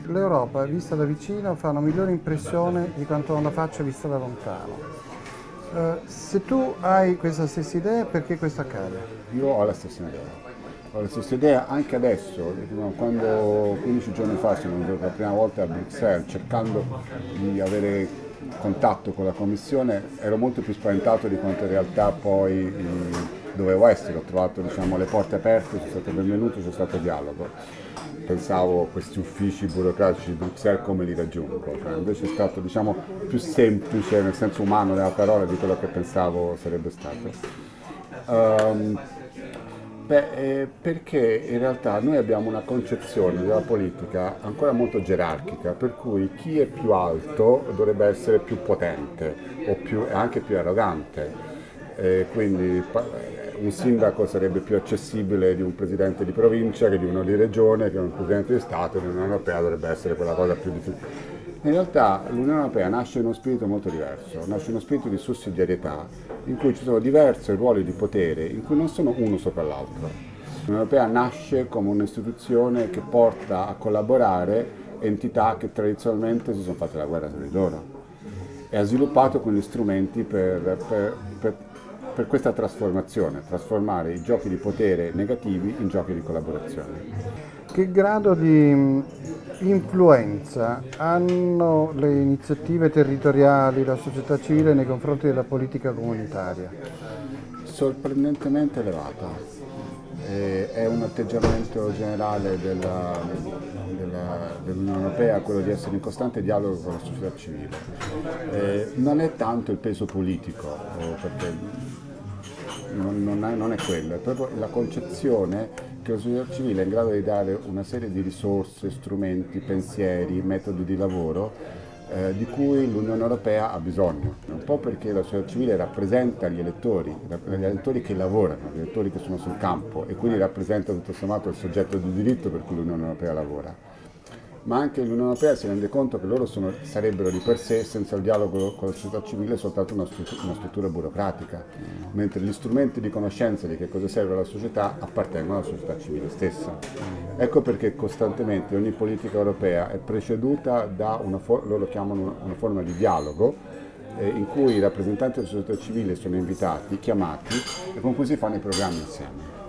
l'Europa vista da vicino fa una migliore impressione di quanto non la faccia vista da lontano. Se tu hai questa stessa idea, perché questo accade? Io ho la stessa idea. Ho la stessa idea anche adesso, quando 15 giorni fa sono venuto per la prima volta a Bruxelles cercando di avere contatto con la Commissione, ero molto più spaventato di quanto in realtà poi dovevo essere. Ho trovato, diciamo, le porte aperte, sono stato benvenuto, c'è stato dialogo. Pensavo questi uffici burocratici di Bruxelles come li raggiungo, invece è stato, diciamo, più semplice nel senso umano della parola di quello che pensavo sarebbe stato. Perché in realtà noi abbiamo una concezione della politica ancora molto gerarchica, per cui chi è più alto dovrebbe essere più potente o anche più arrogante. Quindi un sindaco sarebbe più accessibile di un presidente di provincia, che di uno di regione, che un presidente di Stato, e l'Unione Europea dovrebbe essere quella cosa più difficile. In realtà l'Unione Europea nasce in uno spirito molto diverso, nasce in uno spirito di sussidiarietà, in cui ci sono diversi ruoli di potere, in cui non sono uno sopra l'altro. L'Unione Europea nasce come un'istituzione che porta a collaborare entità che tradizionalmente si sono fatte la guerra tra di loro e ha sviluppato quegli strumenti per questa trasformazione, trasformare i giochi di potere negativi in giochi di collaborazione. Che grado di influenza hanno le iniziative territoriali, la società civile nei confronti della politica comunitaria? Sorprendentemente elevata. È un atteggiamento generale dell'Unione Europea quello di essere in costante dialogo con la società civile. Non è tanto il peso politico, perché non è quello, è proprio la concezione che la società civile è in grado di dare una serie di risorse, strumenti, pensieri, metodi di lavoro di cui l'Unione Europea ha bisogno, un po' perché la società civile rappresenta gli elettori che lavorano, gli elettori che sono sul campo e quindi rappresenta tutto sommato il soggetto di diritto per cui l'Unione Europea lavora. Ma anche l'Unione Europea si rende conto che loro sarebbero di per sé, senza il dialogo con la società civile, soltanto una struttura burocratica, mentre gli strumenti di conoscenza di che cosa serve alla società appartengono alla società civile stessa. Ecco perché costantemente ogni politica europea è preceduta da loro chiamano una forma di dialogo, in cui i rappresentanti della società civile sono invitati, chiamati, e con cui si fanno i programmi insieme.